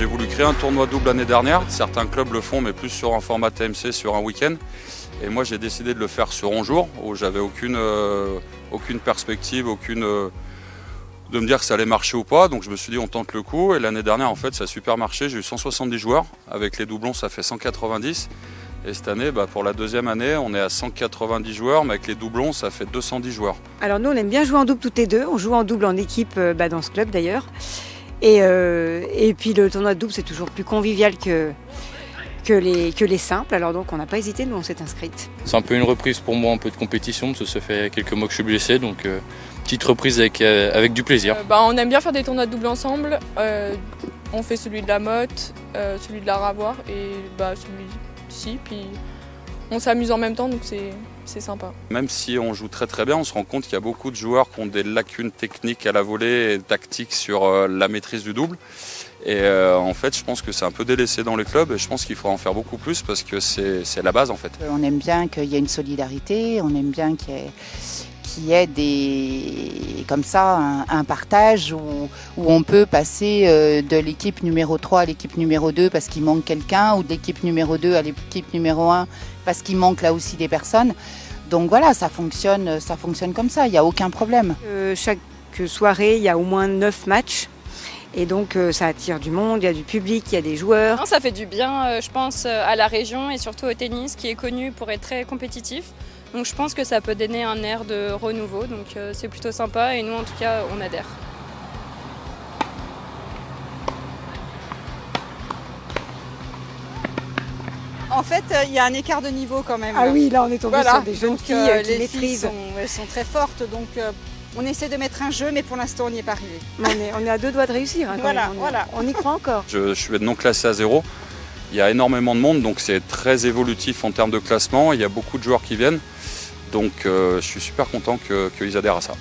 J'ai voulu créer un tournoi double l'année dernière. Certains clubs le font, mais plus sur un format TMC, sur un week-end. Et moi, j'ai décidé de le faire sur 11 jours, où j'avais aucune perspective, de me dire que ça allait marcher ou pas. Donc je me suis dit, on tente le coup. Et l'année dernière, en fait, ça a super marché. J'ai eu 170 joueurs. Avec les doublons, ça fait 190. Et cette année, pour la deuxième année, on est à 190 joueurs, mais avec les doublons, ça fait 210 joueurs. Alors nous, on aime bien jouer en double toutes les deux. On joue en double en équipe dans ce club d'ailleurs. Et puis le tournoi de double, c'est toujours plus convivial que les simples. Alors donc on n'a pas hésité, nous on s'est inscrite. C'est un peu une reprise pour moi, un peu de compétition, parce que ça fait quelques mois que je suis blessé, donc petite reprise avec du plaisir. On aime bien faire des tournois de double ensemble. On fait celui de la motte, celui de la ravoir et celui-ci. Puis on s'amuse en même temps, donc c'est sympa. Même si on joue très très bien, on se rend compte qu'il y a beaucoup de joueurs qui ont des lacunes techniques à la volée et tactiques sur la maîtrise du double. Et en fait, je pense que c'est un peu délaissé dans les clubs et je pense qu'il faut en faire beaucoup plus parce que c'est la base en fait. On aime bien qu'il y ait une solidarité, on aime bien qu'il y ait comme ça un partage où on peut passer de l'équipe numéro 3 à l'équipe numéro 2 parce qu'il manque quelqu'un ou de l'équipe numéro 2 à l'équipe numéro 1 parce qu'il manque là aussi des personnes. Donc voilà, ça fonctionne comme ça, il n'y a aucun problème. Chaque soirée, il y a au moins 9 matchs. Et donc ça attire du monde, il y a du public, il y a des joueurs. Non, ça fait du bien, je pense, à la région et surtout au tennis qui est connu pour être très compétitif. Donc je pense que ça peut donner un air de renouveau, donc c'est plutôt sympa et nous en tout cas on adhère. En fait, il y a un écart de niveau quand même. Ah oui, là on est tombé sur des jeunes filles qui les maîtrisent. Elles sont très fortes, donc on essaie de mettre un jeu, mais pour l'instant on n'y est pas arrivé. On est à 2 doigts de réussir. Hein, on y croit encore. Je suis non classé à 0. Il y a énormément de monde, donc c'est très évolutif en termes de classement. Il y a beaucoup de joueurs qui viennent, donc je suis super content qu'ils adhèrent à ça.